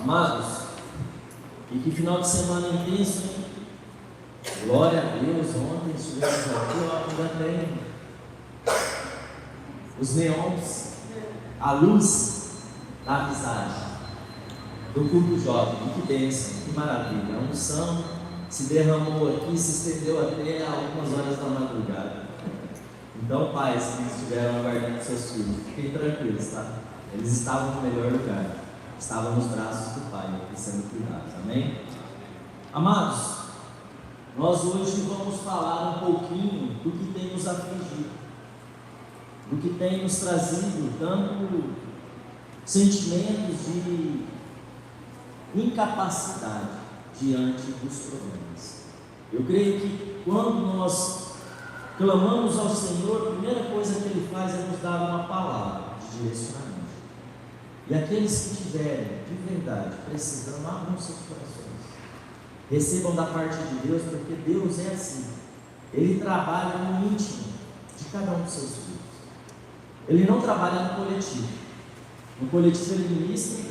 Amados, e que final de semana intenso, hein? Glória a Deus. Ontem estivemos aqui, ó, ainda tem os neons, a luz da amizade, do culto jovem. Que bênção, que maravilha. A unção se derramou aqui, se estendeu até algumas horas da madrugada. Então, pais que estiveram aguardando seus filhos, fiquem tranquilos, tá? Eles estavam no melhor lugar, estavam nos braços do Pai, sendo cuidados, amém? Amados, nós hoje vamos falar um pouquinho do que tem nos afligido, do que tem nos trazido tanto sentimentos de incapacidade diante dos problemas. Eu creio que quando nós clamamos ao Senhor, a primeira coisa que Ele faz é nos dar uma palavra de direcionamento. E aqueles que tiverem, de verdade, precisando, abram seus corações, recebam da parte de Deus, porque Deus é assim. Ele trabalha no íntimo de cada um dos seus filhos. Ele não trabalha no coletivo. No coletivo Ele ministra,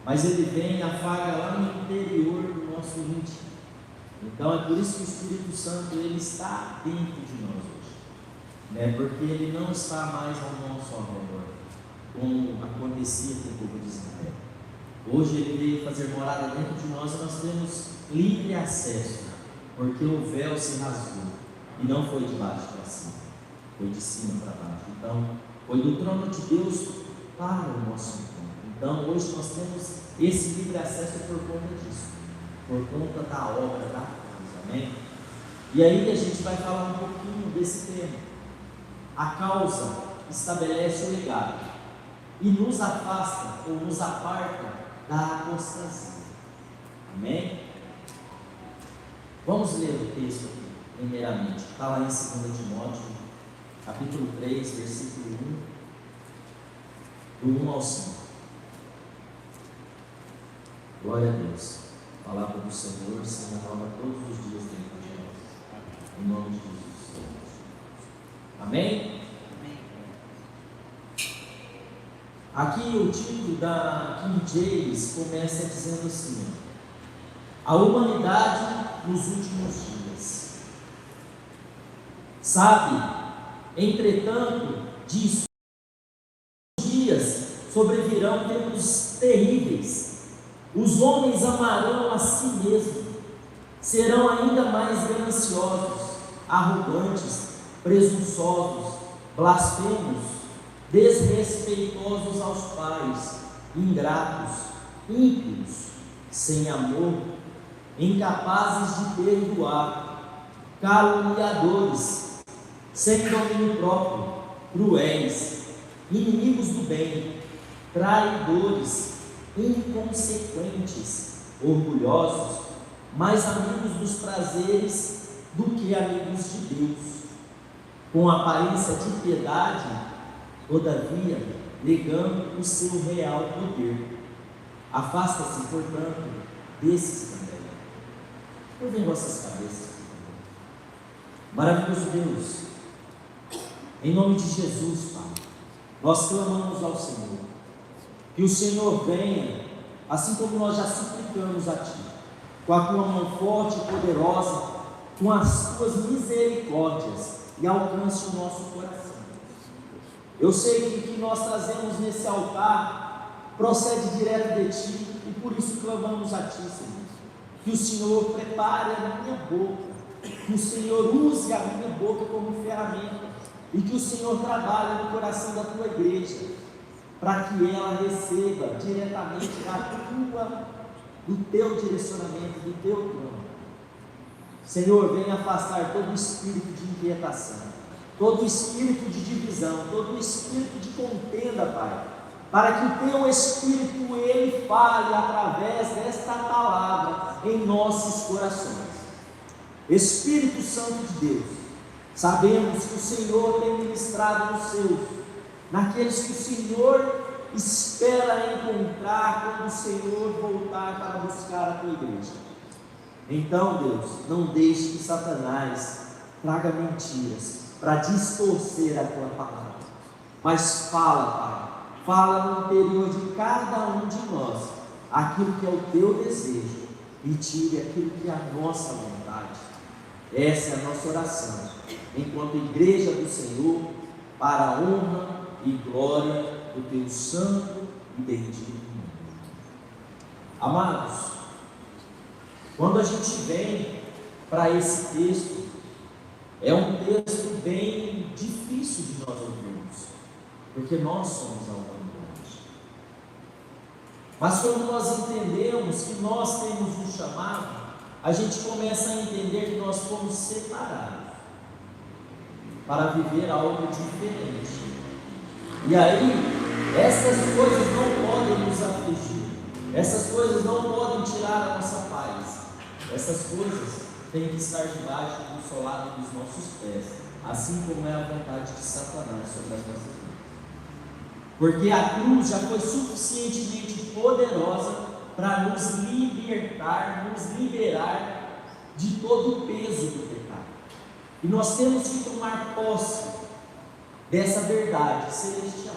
mas Ele vem e afaga lá no interior do nosso íntimo. Então é por isso que o Espírito Santo Ele está dentro de nós hoje, né? Porque Ele não está mais ao nosso redor, como acontecia com o povo de Israel. Hoje Ele veio fazer morada dentro de nós e nós temos livre acesso, porque o véu se rasgou e não foi de baixo para cima, foi de cima para baixo. Então foi do trono de Deus para o nosso encontro. Então hoje nós temos esse livre acesso por conta disso, por conta da obra da cruz, amém? E aí a gente vai falar um pouquinho desse tema. A causa estabelece o legado e nos afasta ou nos aparta da apostasia, amém? Vamos ler o texto aqui, primeiramente, está lá em 2 Timóteo, capítulo 3, versículo 1, do 1 ao 5. Glória a Deus. A palavra do Senhor se renova todos os dias dentro de nós. Em nome de Jesus. Amém? Amém. Aqui o título da King James começa dizendo assim: a humanidade nos últimos dias. Sabe, entretanto, disso, dias sobrevirão tempos terríveis. Os homens amarão a si mesmos, serão ainda mais gananciosos, arrogantes, presunçosos, blasfemos, desrespeitosos aos pais, ingratos, ímpios, sem amor, incapazes de perdoar, caluniadores, sem domínio próprio, cruéis, inimigos do bem, traidores, inconsequentes, orgulhosos, mais amigos dos prazeres do que amigos de Deus, com aparência de piedade, todavia negando o seu real poder. Afasta-se, portanto, desses também. Curvem vossas cabeças. Maravilhoso Deus, em nome de Jesus, Pai, nós clamamos ao Senhor, que o Senhor venha, assim como nós já suplicamos a Ti, com a Tua mão forte e poderosa, com as Tuas misericórdias, e alcance o nosso coração. Eu sei que o que nós trazemos nesse altar procede direto de Ti, e por isso clamamos a Ti, Senhor, que o Senhor prepare a minha boca, que o Senhor use a minha boca como ferramenta, e que o Senhor trabalhe no coração da Tua igreja, para que ela receba diretamente do Teu direcionamento, do Teu plano. Senhor, venha afastar todo espírito de inquietação, todo espírito de divisão, todo espírito de contenda, Pai, para que o Teu Espírito, Ele fale através desta palavra em nossos corações. Espírito Santo de Deus, sabemos que o Senhor tem ministrado nos seus, naqueles que o Senhor espera encontrar quando o Senhor voltar para buscar a Tua igreja. Então, Deus, não deixe que Satanás traga mentiras para distorcer a Tua palavra, mas fala, Pai, fala no interior de cada um de nós, aquilo que é o teu desejo e tire aquilo que é a nossa vontade. Essa é a nossa oração, enquanto igreja do Senhor, para a honra e glória do teu santo e bendito nome. Amados, quando a gente vem para esse texto, é um texto bem difícil de nós ouvirmos, porque nós somos a humanidade. Mas quando nós entendemos que nós temos um chamado, a gente começa a entender que nós fomos separados para viver algo diferente. E aí, essas coisas não podem nos afligir, essas coisas não podem tirar a nossa paz, essas coisas têm que estar debaixo do solado dos nossos pés, assim como é a vontade de Satanás sobre as nossas vidas. Porque a cruz já foi suficientemente poderosa para nos libertar, nos liberar de todo o peso do pecado. E nós temos que tomar posse dessa verdade celestial.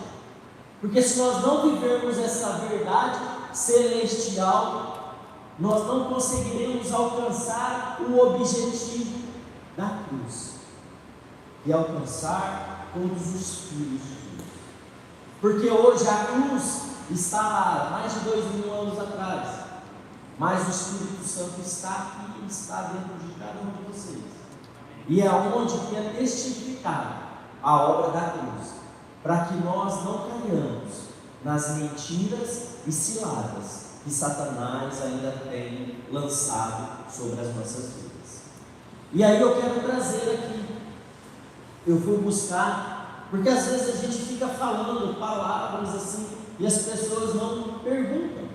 Porque se nós não vivermos essa verdade celestial, nós não conseguiremos alcançar o objetivo da cruz, e alcançar todos os filhos de Deus. Porque hoje a cruz está lá, mais de 2000 anos atrás, mas o Espírito Santo está aqui e está dentro de cada um de vocês, e é onde que é testificada a obra da cruz, para que nós não caiamos nas mentiras e ciladas que Satanás ainda tem lançado sobre as nossas vidas. E aí eu quero trazer aqui, eu fui buscar, porque às vezes a gente fica falando palavras assim, e as pessoas não perguntam.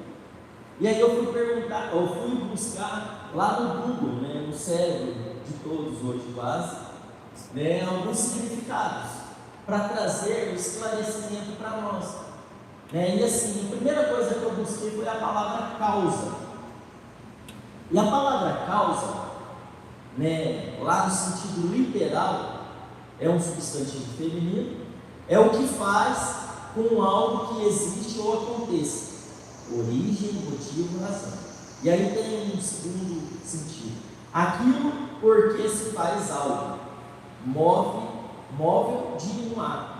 E aí eu fui buscar lá no Google, no cérebro de todos hoje quase, alguns significados, para trazer o esclarecimento para nós. E assim, a primeira coisa que eu busquei foi a palavra causa. E a palavra causa, lá no sentido literal, é um substantivo feminino, é o que faz com algo que existe ou aconteça, origem, motivo, razão. E aí tem um segundo sentido, aquilo porque se faz algo, móvel de um ato.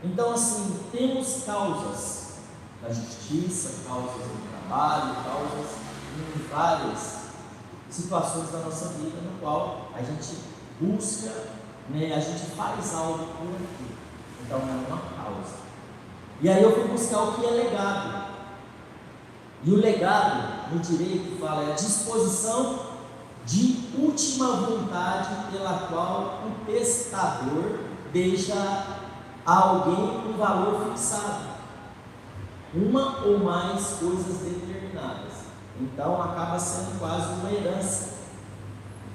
Então assim, temos causas na justiça, causas no trabalho, causas em várias situações da nossa vida, no qual a gente busca, a gente faz algo por aqui. Então é uma causa. E aí eu fui buscar o que é legado. E o legado no direito fala é a disposição de última vontade pela qual o testador deixa a alguém um valor fixado, uma ou mais coisas determinadas. Então acaba sendo quase uma herança.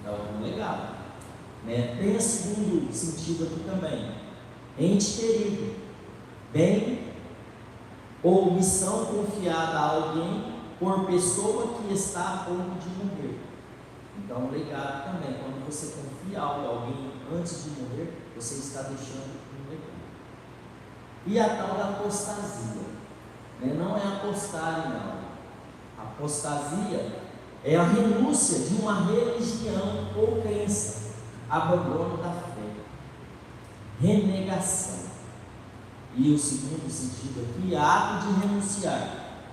Então é um legado. Tem o segundo sentido aqui também, ente querido, bem ou missão confiada a alguém por pessoa que está a ponto de morrer. Então, legado também, quando você confia algo a alguém antes de morrer, você está deixando um legado. E a tal da apostasia, não é apostar em algo. Apostasia é a renúncia de uma religião ou crença, abandono da fé, renegação. E o segundo sentido aqui é ato de renunciar,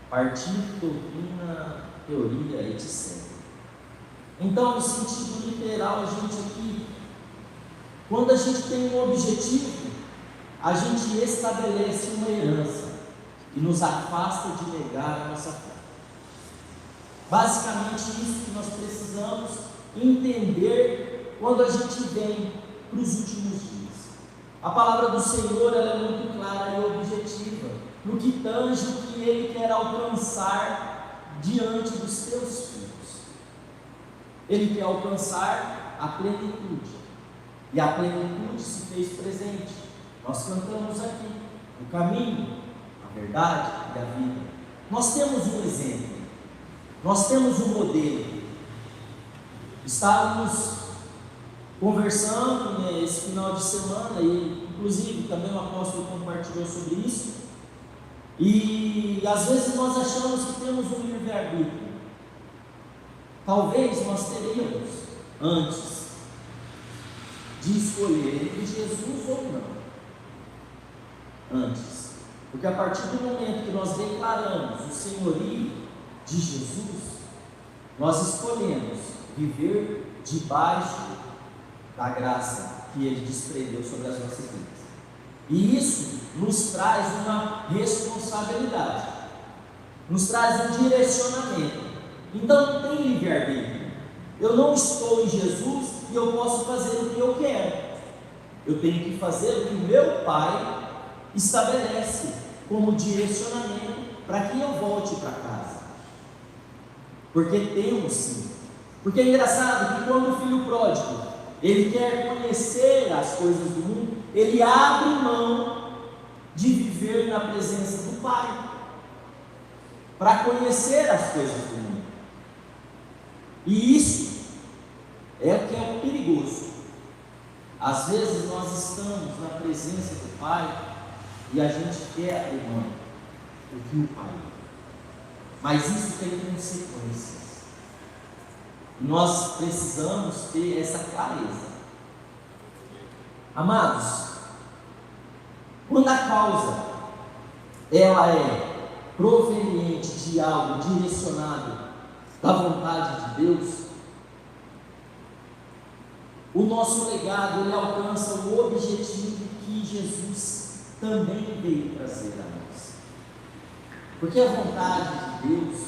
partido, doutrina, teoria, etc. Então, no sentido literal, a gente aqui, quando a gente tem um objetivo, a gente estabelece uma herança e nos afasta de negar a nossa fé. Basicamente isso que nós precisamos entender quando a gente vem para os últimos dias. A palavra do Senhor ela é muito clara e objetiva no que tange o que Ele quer alcançar diante dos seus filhos. Ele quer alcançar a plenitude, e a plenitude se fez presente. Nós cantamos aqui o caminho, a verdade e a vida. Nós temos um exemplo, nós temos um modelo. Estávamos conversando esse final de semana, e inclusive também o apóstolo compartilhou sobre isso, E às vezes nós achamos que temos um livre-arbítrio. Talvez nós teríamos antes de escolher entre Jesus ou não. Antes. Porque a partir do momento que nós declaramos o senhorio de Jesus, nós escolhemos viver debaixo da graça que Ele desprendeu sobre as nossas vidas. E isso nos traz uma responsabilidade, nos traz um direcionamento. Então não tem livre-arbítrio. Eu não estou em Jesus e eu posso fazer o que eu quero. Eu tenho que fazer o que o meu Pai estabelece como direcionamento para que eu volte para casa. Porque temos sim. Porque é engraçado que quando o filho pródigo ele quer conhecer as coisas do mundo, ele abre mão de viver na presença do Pai para conhecer as coisas do mundo. E isso é o que é o perigoso. Às vezes nós estamos na presença do Pai e a gente quer abrir mão do que o Pai é. Mas isso tem consequências. Nós precisamos ter essa clareza. Amados, quando a causa ela é proveniente de algo direcionado da vontade de Deus, o nosso legado ele alcança o objetivo que Jesus também veio trazer a nós. Porque a vontade de Deus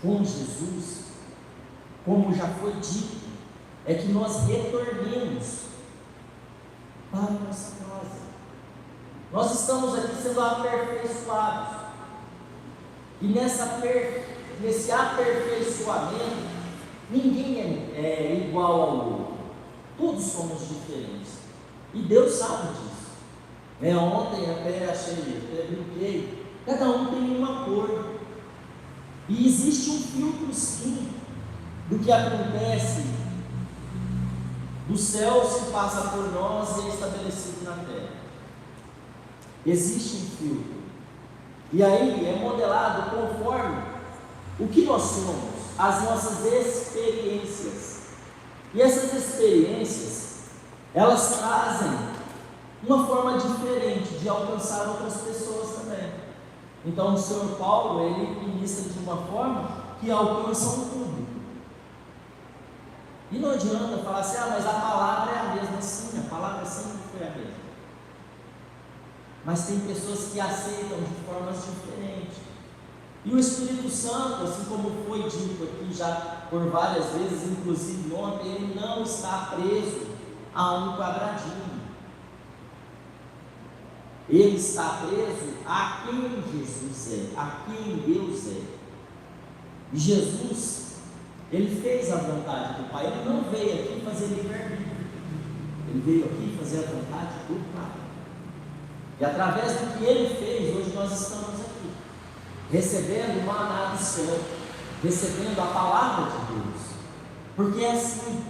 com Jesus, como já foi dito, é que nós retornemos para a nossa casa. Nós estamos aqui sendo aperfeiçoados. E nesse aperfeiçoamento, ninguém é igual ao outro. Todos somos diferentes. E Deus sabe disso. Ontem até brinquei. Cada um tem uma cor. E existe um filtro sim do que acontece do céu se passa por nós e é estabelecido na terra. Existe um filtro. E aí é modelado conforme o que nós somos, as nossas experiências. E essas experiências, elas trazem uma forma diferente de alcançar outras pessoas também. Então o Senhor Paulo, ele ministra de uma forma que alcança um público. E não adianta falar assim, mas a palavra é a mesma. Sim, a palavra sempre foi a mesma. Mas tem pessoas que aceitam de formas diferentes. E o Espírito Santo, assim como foi dito aqui já por várias vezes, inclusive ontem, ele não está preso a um quadradinho. Ele está preso a quem Jesus é, a quem Deus é. E Jesus, ele fez a vontade do Pai. Ele não veio aqui fazer livre-arbítrio. Ele veio aqui fazer a vontade do Pai. E através do que ele fez, hoje nós estamos aqui, recebendo o maná do céu, recebendo a palavra de Deus. Porque é assim,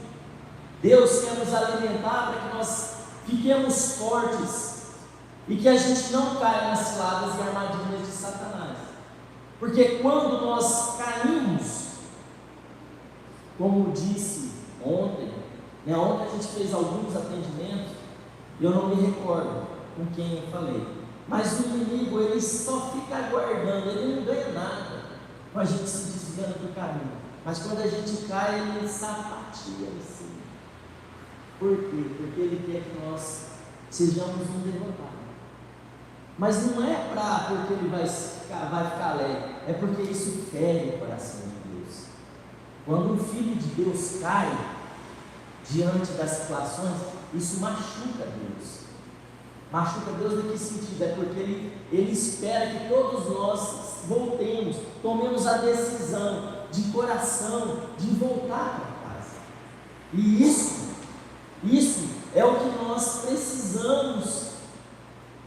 Deus quer nos alimentar para que nós fiquemos fortes e que a gente não caia nas ciladas e armadilhas de Satanás. Porque quando nós caímos, como disse ontem, ontem a gente fez alguns atendimentos, e eu não me recordo com quem eu falei, mas o inimigo ele só fica aguardando, ele não ganha nada com a gente se desviando do caminho, mas quando a gente cai, ele sapateia assim. Por quê? Porque ele quer que nós sejamos um derrotado. Mas não é porque ele vai ficar alegre, é porque isso fere o coração de Deus. Quando o Filho de Deus cai diante das situações, isso machuca Deus. Machuca Deus em que sentido? É porque ele espera que todos nós voltemos, tomemos a decisão de coração de voltar para casa. E isso é o que nós precisamos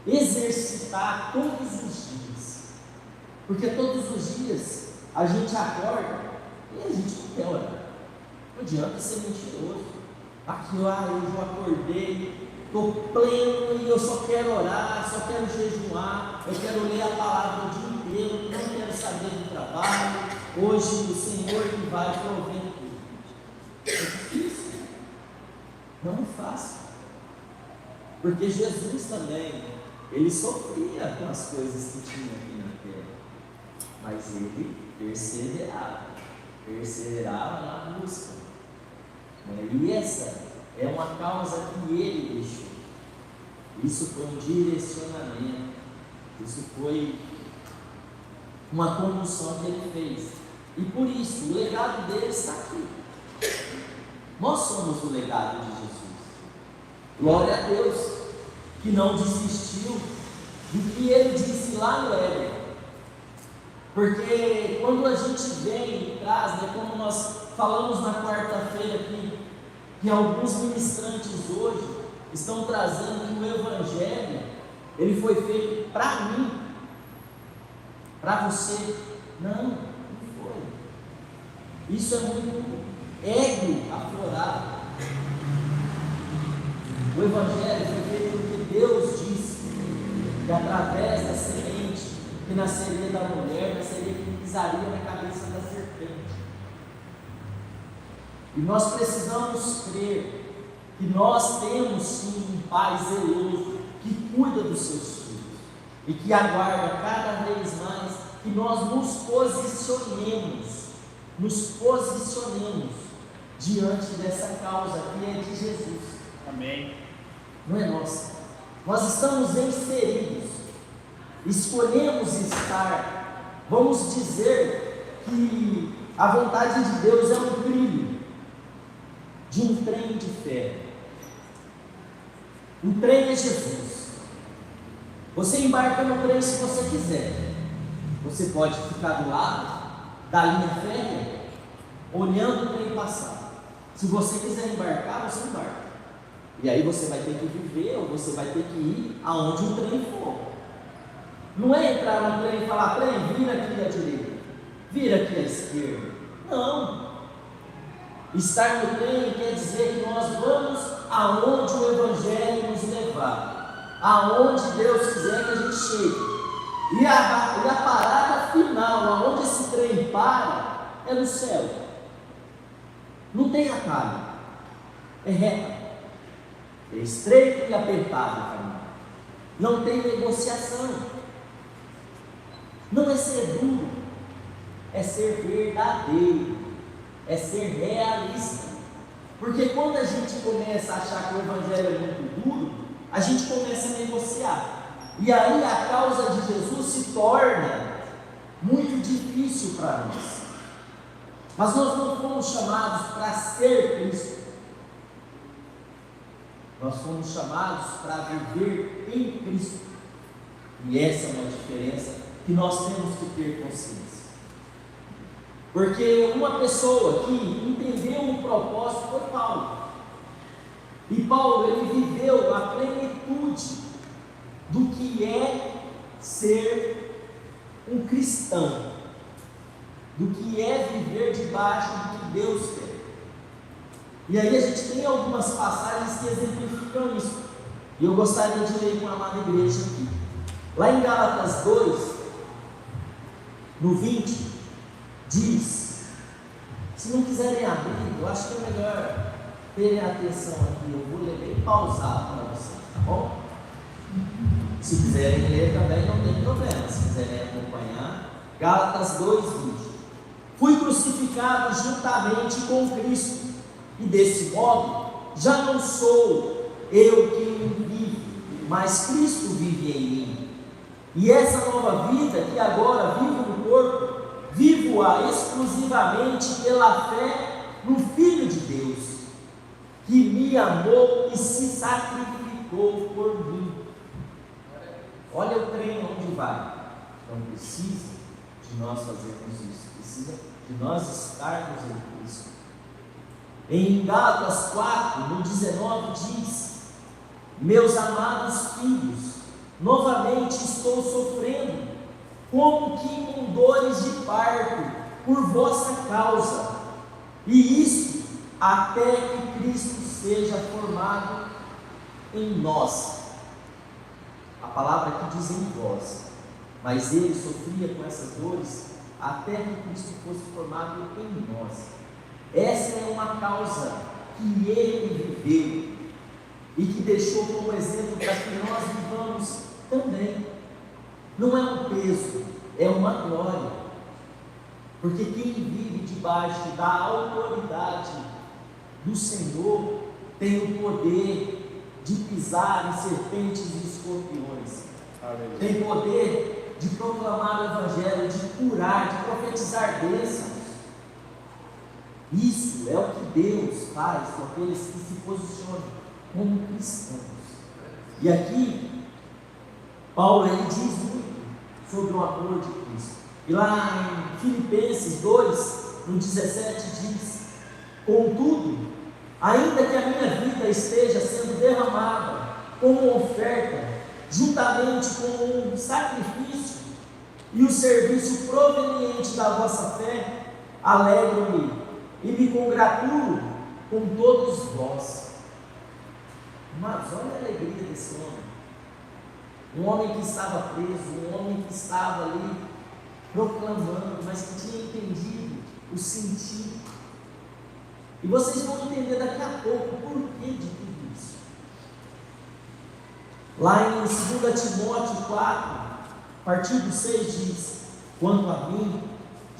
exercitar todos os dias. Porque todos os dias a gente acorda e a gente não quer orar. Não adianta ser mentiroso. Aqui, hoje eu acordei estou pleno e eu só quero orar, só quero jejuar, eu quero ler a palavra o dia inteiro, não quero saber do trabalho, hoje o Senhor que vai provendo tudo. É difícil, não é fácil, porque Jesus também, ele sofria com as coisas que tinha aqui na terra, mas ele perseverava na busca, e essa é uma causa que ele deixou. Isso foi um direcionamento, isso foi uma condução que ele fez, e por isso o legado dele está aqui. Nós somos o legado de Jesus. Glória a Deus que não desistiu do que ele disse lá no Éden. Porque quando a gente vem e traz, como nós falamos na quarta-feira aqui, que alguns ministrantes hoje estão trazendo que o Evangelho, ele foi feito para mim, para você. Não foi. Isso é muito ego aflorado. O Evangelho foi feito porque Deus disse que através da semente que nasceria da mulher, nasceria que pisaria na cabeça da serpente. E nós precisamos crer que nós temos sim um Pai zeloso que cuida dos seus filhos e que aguarda cada vez mais que nós nos posicionemos diante dessa causa que é de Jesus. Amém. Não é nossa. Nós estamos inseridos, escolhemos estar. Vamos dizer que a vontade de Deus é um trilho de um trem de fé. O trem é Jesus. Você embarca no trem se você quiser. Você pode ficar do lado da linha férrea, olhando o trem passar. Se você quiser embarcar, você embarca. E aí você vai ter que viver, ou você vai ter que ir aonde o trem for. Não é entrar no trem e falar: trem, vira aqui à direita, vira aqui à esquerda. Não. Estar no trem quer dizer que nós vamos aonde o Evangelho nos levar, aonde Deus quiser que a gente chegue. E a parada final, aonde esse trem para, é no céu. Não tem atalho, é reta, é estreito e apertado o caminho. Não tem negociação. Não é ser duro, é ser verdadeiro, é ser realista. Porque quando a gente começa a achar que o Evangelho é muito duro, a gente começa a negociar. E aí a causa de Jesus se torna muito difícil para nós. Mas nós não fomos chamados para ser Cristo. Nós fomos chamados para viver em Cristo. E essa é uma diferença que nós temos que ter consciência. Porque uma pessoa que entendeu o propósito foi Paulo. E Paulo, ele viveu a plenitude do que é ser um cristão, do que é viver debaixo do que Deus quer. E aí a gente tem algumas passagens que exemplificam isso. E eu gostaria de ler com a amada igreja aqui. Lá em Gálatas 2, no 20, diz, se não quiserem abrir, eu acho que é melhor terem atenção aqui, eu vou ler bem pausado para vocês, tá bom? Se quiserem ler também não tem problema, se quiserem acompanhar. Gálatas 2:20. Fui crucificado juntamente com Cristo, e desse modo já não sou eu quem vive, mas Cristo vive em mim. E essa nova vida que agora vivo no corpo, vivo-a exclusivamente pela fé no Filho de Deus, que me amou e se sacrificou por mim. Olha o trem onde vai. Então precisa de nós fazermos isso, precisa de nós estarmos em Cristo. Em Gálatas 4, no 19 diz: meus amados filhos, novamente estou sofrendo, como que com dores de parto, por vossa causa, e isso até que Cristo seja formado em nós. A palavra aqui diz em vós, mas ele sofria com essas dores até que Cristo fosse formado em nós. Essa é uma causa que ele viveu e que deixou como exemplo para que nós vivamos também. Não é um peso, é uma glória, porque quem vive debaixo da autoridade do Senhor tem o poder de pisar em serpentes e escorpiões. Amém. Tem poder de proclamar o Evangelho, de curar, de profetizar bênçãos. Isso é o que Deus faz com aqueles que se posicionam como cristãos. E aqui, Paulo ele diz muito sobre o amor de Cristo. E lá em Filipenses 2, no 17 diz: contudo, ainda que a minha vida esteja sendo derramada como oferta, juntamente com um sacrifício e o serviço proveniente da vossa fé, alegro-me e me congratulo com todos vós. Mas olha a alegria desse homem. Um homem que estava preso, um homem que estava ali proclamando, mas que tinha entendido o sentido. E vocês vão entender daqui a pouco o porquê de tudo isso. Lá em 2 Timóteo 4, a partir do 6 diz: quanto a mim,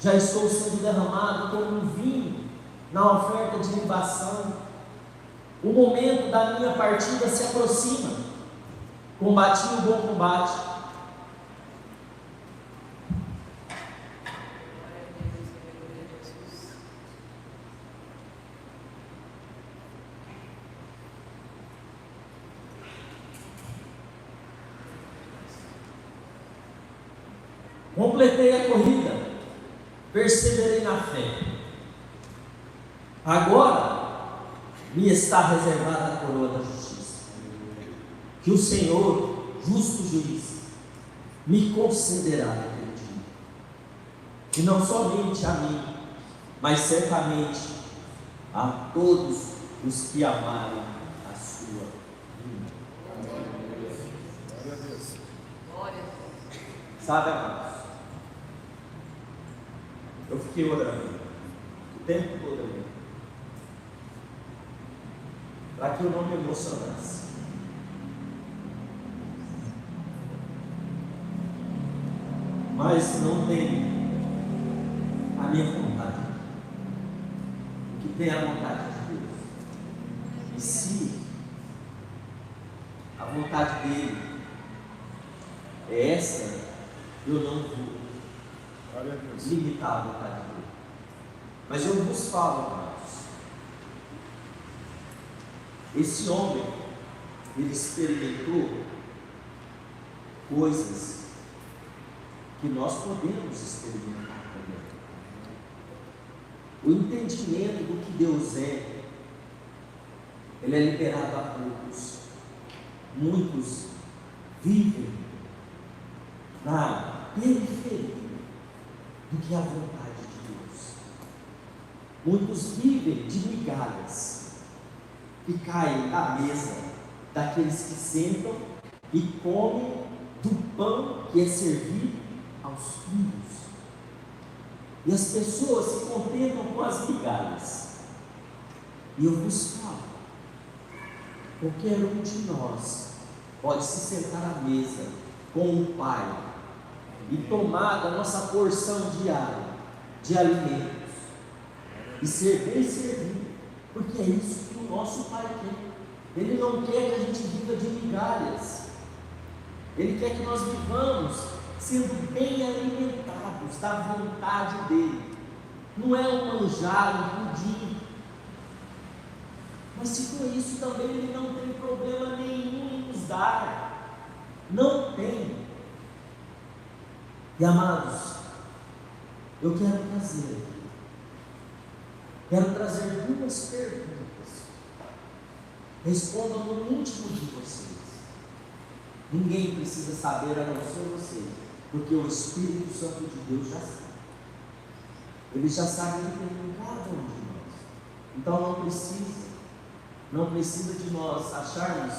já estou sendo derramado como um vinho na oferta de libação. O momento da minha partida se aproxima. Combati o bom combate. Completei a corrida, perseverei na fé. Agora me está reservada a coroa da justiça, que o Senhor, justo juiz, me concederá naquele dia. E não somente a mim, mas certamente a todos os que amarem a sua vinda. Glória a Deus. Sabe, amados, eu fiquei orando o tempo todo ali, para que eu não me emocionasse. Mas não tem a minha vontade, o que tem a vontade de Deus. E se a vontade dele é essa, eu não vou limitar a vontade dele. Mas eu vos falo, amados, esse homem, ele experimentou coisas que nós podemos experimentar também. O entendimento do que Deus é, ele é liberado a poucos. Muitos vivem na periferia do que é a vontade de Deus. Muitos vivem de migalhas que caem da mesa daqueles que sentam e comem do pão que é servido aos filhos. E as pessoas se contentam com as migalhas. E eu vos falo, qualquer um de nós pode se sentar à mesa com o Pai e tomar da nossa porção diária de alimentos e ser bem servido, porque é isso que o nosso Pai quer. Ele não quer que a gente viva de migalhas. Ele quer que nós vivamos sendo bem alimentados da vontade dele. Não é um manjar, um pudim. Mas se for isso também, ele não tem problema nenhum em nos dar. Não tem. E amados, eu quero trazer duas perguntas. Respondam no íntimo de vocês. Ninguém precisa saber a não ser vocês, porque o Espírito Santo de Deus já sabe. Ele já sabe o que tem em cada um de nós. Então não precisa de nós acharmos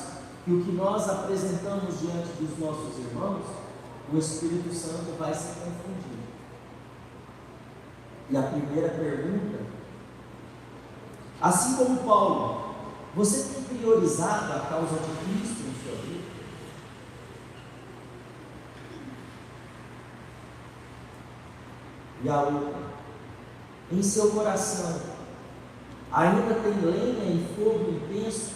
que o que nós apresentamos diante dos nossos irmãos, o Espírito Santo vai se confundir. E a primeira pergunta, assim como Paulo, você tem priorizado a causa de Cristo em sua vida? E a outra, em seu coração, ainda tem lenha e fogo intenso?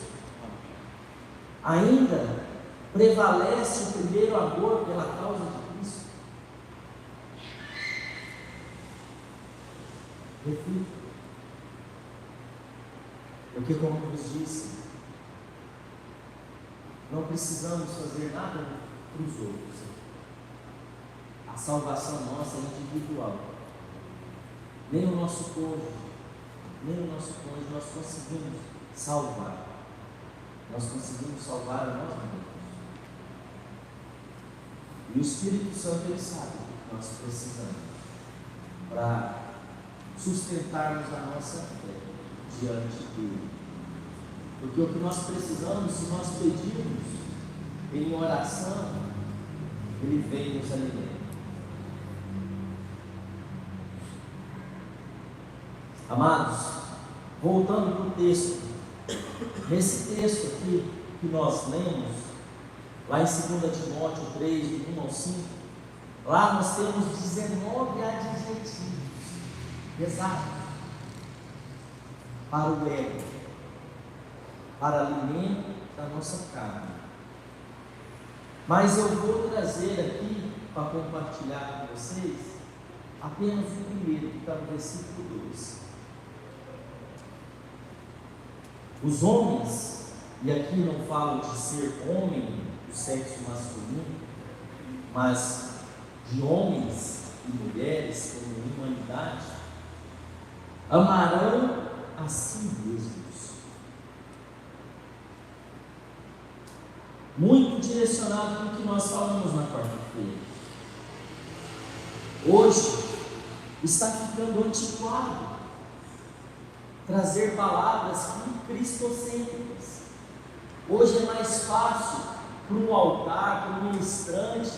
Ainda prevalece o primeiro amor pela causa de Cristo? Reflita. Porque, como nos disse, não precisamos fazer nada para os outros. A salvação nossa é individual. Nem o nosso cônjuge nós conseguimos salvar. Nós conseguimos salvar a nós mesmos. E o Espírito Santo, Ele sabe o que nós precisamos para sustentarmos a nossa fé diante dele. Porque o que nós precisamos, se nós pedirmos em oração, Ele vem nos alimentar. Amados, voltando para o texto, nesse texto aqui que nós lemos, lá em 2 Timóteo 3, de 1 ao 5, lá nós temos 19 adjetivos pesados para o ego, para alimento da nossa carne. Mas eu vou trazer aqui para compartilhar com vocês apenas o primeiro, que está no versículo 2. Os homens, e aqui não falo de ser homem do sexo masculino, mas de homens e mulheres como humanidade, amarão a si mesmos. Muito direcionado com o que nós falamos na quarta-feira. Hoje está ficando antiquado trazer palavras cristocêntricas. Hoje é mais fácil para um altar, para um ministrante,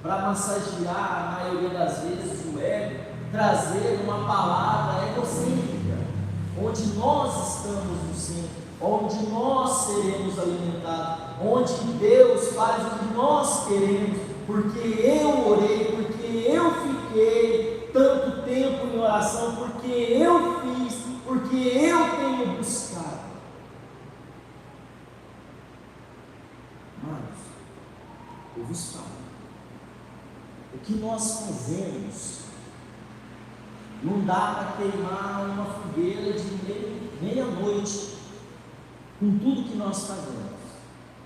para massagear a maioria das vezes o ego, trazer uma palavra egocêntrica, onde nós estamos no centro, onde nós seremos alimentados, onde Deus faz o que nós queremos, porque eu orei, porque eu fiquei tanto tempo em oração, porque eu fiz, porque eu tenho buscado. Mas eu vos falo, o que nós fazemos não dá para queimar uma fogueira de meia-noite com tudo que nós fazemos.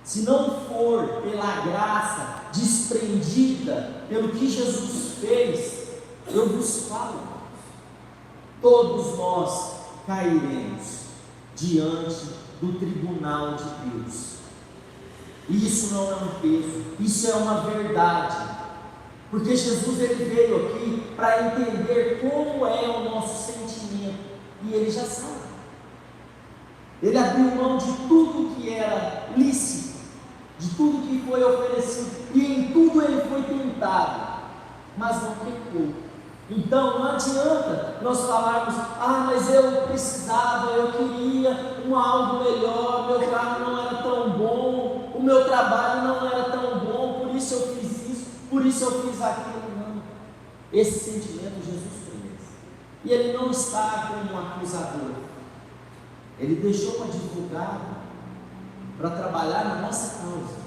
Se não for pela graça desprendida pelo que Jesus fez, eu vos falo, todos nós cairemos diante do tribunal de Deus. E isso não é um peso, isso é uma verdade. Porque Jesus ele veio aqui para entender como é o nosso sentimento. E ele já sabe. Ele abriu mão de tudo que era lícito, de tudo que foi oferecido, e em tudo ele foi tentado, mas não pecou. Então não adianta nós falarmos, mas eu precisava, eu queria algo melhor, meu carro não era tão bom, o meu trabalho não era tão bom, por isso eu fiz isso, por isso eu fiz aquilo. Não. Esse sentimento Jesus conhece. E ele não está como um acusador. Ele deixou uma advogado para trabalhar na nossa causa.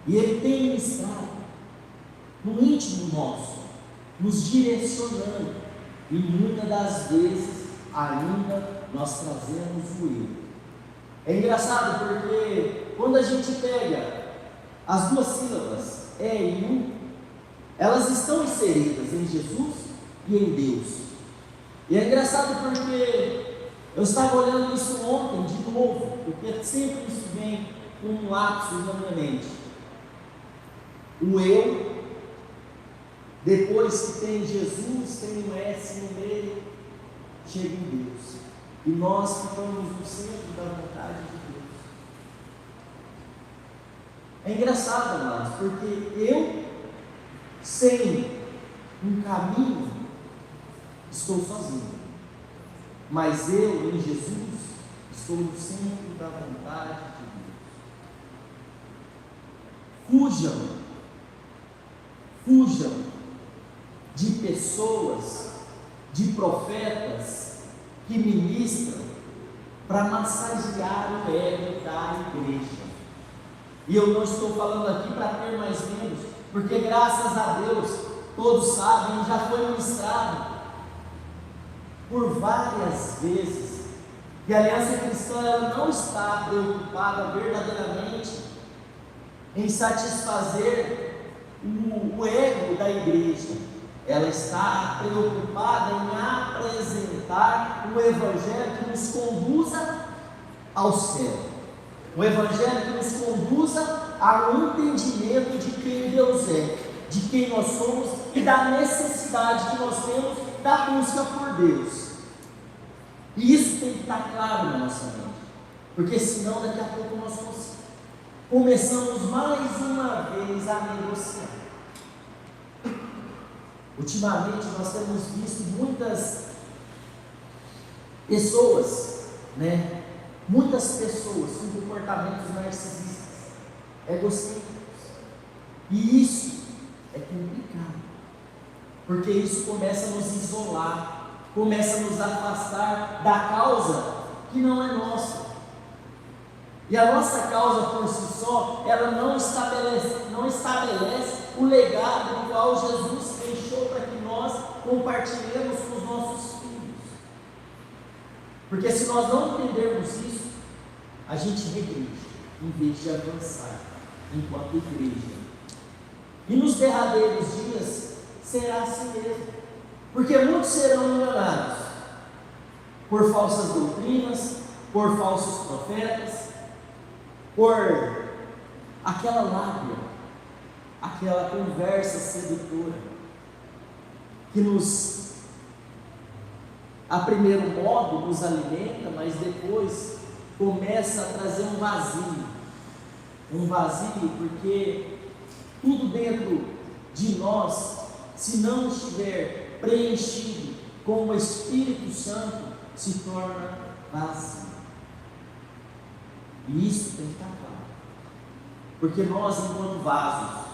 E ele tem ministrado no íntimo nosso, nos direcionando, e muitas das vezes ainda nós trazemos o erro. É engraçado porque quando a gente pega as duas sílabas e u, elas estão inseridas em Jesus e em Deus. E é engraçado porque eu estava olhando isso ontem de novo, porque sempre isso vem com um lapsus na minha mente. O eu, depois que tem Jesus, tem um S no meio, chega em Deus. E nós ficamos no centro da vontade de Deus. É engraçado, amados, porque eu, sem um caminho, estou sozinho. Mas eu, em Jesus, estou no centro da vontade de Deus. Fujam de pessoas, de profetas que ministram para massagear o ego da igreja. E eu não estou falando aqui para ter mais membros, porque graças a Deus, todos sabem, já foi ministrado por várias vezes, que a Aliança Cristã ela não está preocupada verdadeiramente em satisfazer o ego da igreja. Ela está preocupada em apresentar um evangelho que nos conduza ao céu, um evangelho que nos conduza ao entendimento de quem Deus é, de quem nós somos e da necessidade que nós temos da busca por Deus. E isso tem que estar claro na nossa mente, porque senão daqui a pouco nós começamos mais uma vez a negociar. Ultimamente nós temos visto muitas pessoas, muitas pessoas com comportamentos narcisistas, egocêntricos, e isso é complicado, porque isso começa a nos isolar, começa a nos afastar da causa que não é nossa. E a nossa causa por si só, ela não estabelece o legado do qual Jesus deixou para que nós compartilhemos com os nossos filhos. Porque se nós não entendermos isso, a gente regride, em vez de avançar, enquanto igreja. E nos derradeiros dias, será assim mesmo. Porque muitos serão enganados por falsas doutrinas, por falsos profetas, por aquela lábia, aquela conversa sedutora, que a primeiro modo nos alimenta, mas depois começa a trazer um vazio, porque tudo dentro de nós, se não estiver preenchido com o Espírito Santo, se torna vazio. E isso tem que estar claro, porque nós, enquanto vasos,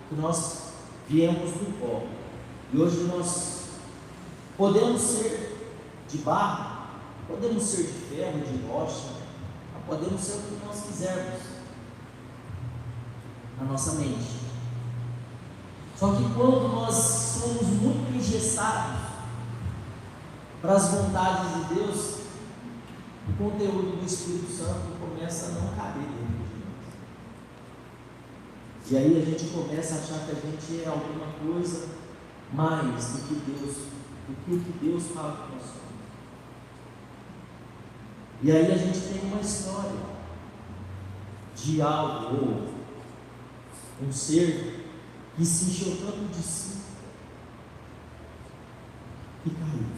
que nós viemos do pó, e hoje nós podemos ser de barro, podemos ser de ferro, de rocha, podemos ser o que nós quisermos na nossa mente. Só que quando nós somos muito engessados para as vontades de Deus, o conteúdo do Espírito Santo começa a não caber dentro de nós. E aí a gente começa a achar que a gente é alguma coisa mais do que o que Deus fala que nós somos. E aí a gente tem uma história de algo, ou um ser que se encheu tanto de si e caiu.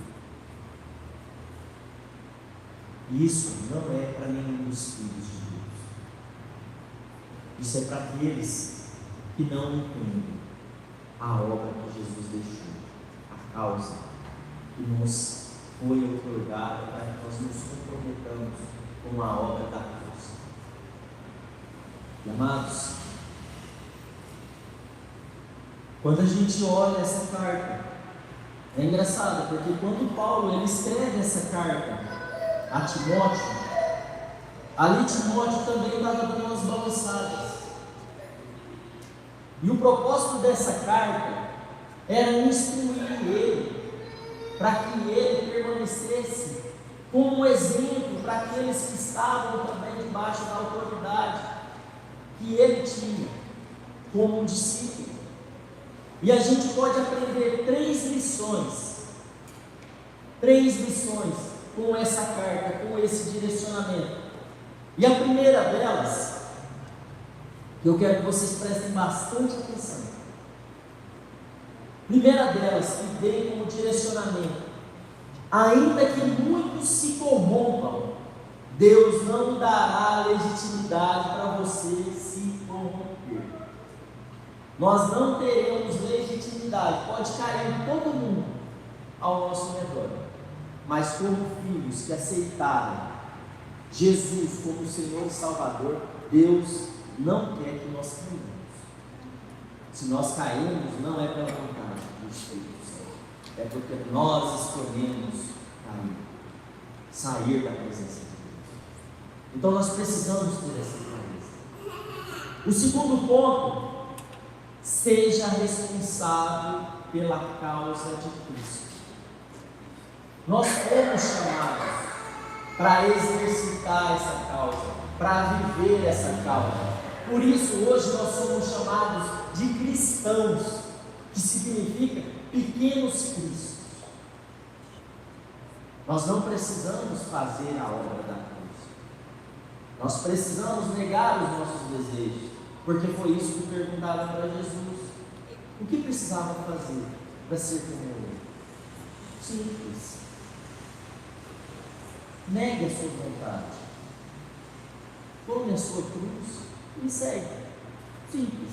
E isso não é para nenhum dos filhos de Deus. Isso é para aqueles que não entendem a obra que Jesus deixou, a causa que nos foi otorgada para que nós nos comprometamos com a obra da cruz. E, amados, quando a gente olha essa carta, é engraçado, porque quando Paulo ele escreve essa carta a Timóteo, ali Timóteo também estava dando umas balançadas. E o propósito dessa carta era instruir ele, para que ele permanecesse como um exemplo para aqueles que estavam também debaixo da autoridade que ele tinha como um discípulo. E a gente pode aprender três lições com essa carta, com esse direcionamento. E a primeira delas, que eu quero que vocês prestem bastante atenção, primeira delas, que vem como direcionamento: ainda que muitos se corrompam, Deus não dará legitimidade para você se corromper. nós não teremos legitimidade, pode cair em todo mundo ao nosso redor, mas como filhos que aceitaram Jesus como Senhor e Salvador, Deus não quer que nós caímos. Se nós caímos, não é pela vontade do Espírito Santo, é porque nós escolhemos cair, sair da presença de Deus. Então nós precisamos ter essa clareza. O segundo ponto: seja responsável pela causa de Cristo. Nós fomos chamados para exercitar essa causa, para viver essa causa. Por isso, hoje nós somos chamados de cristãos, que significa pequenos cristos. Nós não precisamos fazer a obra da cruz. Nós precisamos negar os nossos desejos, porque foi isso que perguntaram para Jesus. O que precisava fazer para ser como Ele? Simples. Negue a sua vontade, tome a sua cruz e me segue. Simples.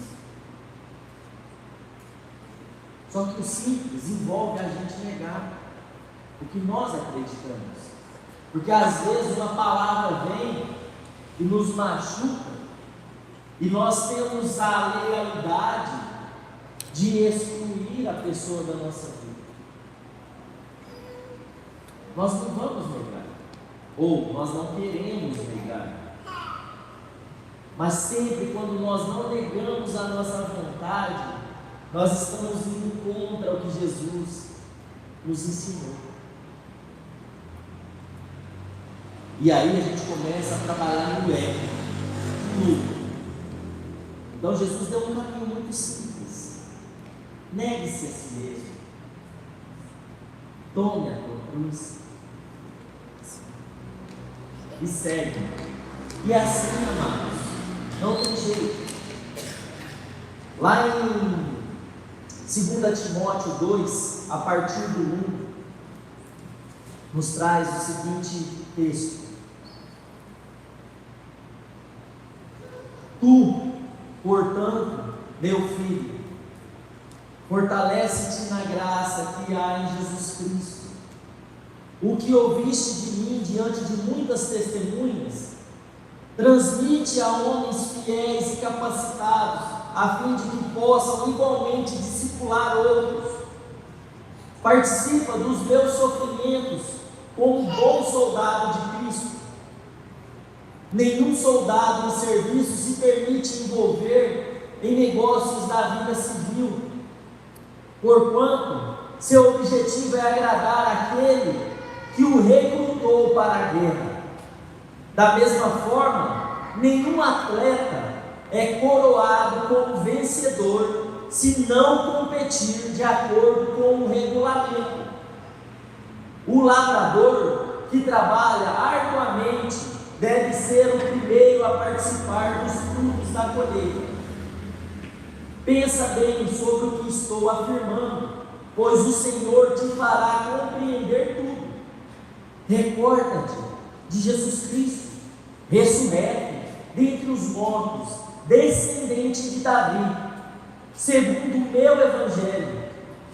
Só que o simples envolve a gente negar o que nós acreditamos, porque às vezes uma palavra vem e nos machuca, e nós temos a legalidade de excluir a pessoa da nossa vida. Nós não vamos negar, ou nós não queremos negar, mas sempre quando nós não negamos a nossa vontade, nós estamos indo contra o que Jesus nos ensinou. E aí a gente começa a trabalhar no ego, tudo. Então Jesus deu um caminho muito simples: negue-se a si mesmo, tome a tua cruz e segue. E assim, amados, não tem jeito. Lá em 2 Timóteo 2, a partir do 1, nos traz o seguinte texto: tu, portanto, meu filho, fortalece-te na graça que há em Jesus Cristo. O que ouviste de mim diante de muitas testemunhas, transmite a homens fiéis e capacitados, a fim de que possam igualmente discipular outros. Participa dos meus sofrimentos como bom soldado de Cristo. Nenhum soldado em serviço se permite envolver em negócios da vida civil, porquanto seu objetivo é agradar aquele que o recrutou para a guerra. Da mesma forma, nenhum atleta é coroado como vencedor se não competir de acordo com o regulamento. O lavrador que trabalha arduamente deve ser o primeiro a participar dos frutos da colheita. Pensa bem sobre o que estou afirmando, pois o Senhor te fará compreender tudo. Recorda-te de Jesus Cristo, ressurreto dentre os mortos, descendente de Davi, segundo o meu evangelho,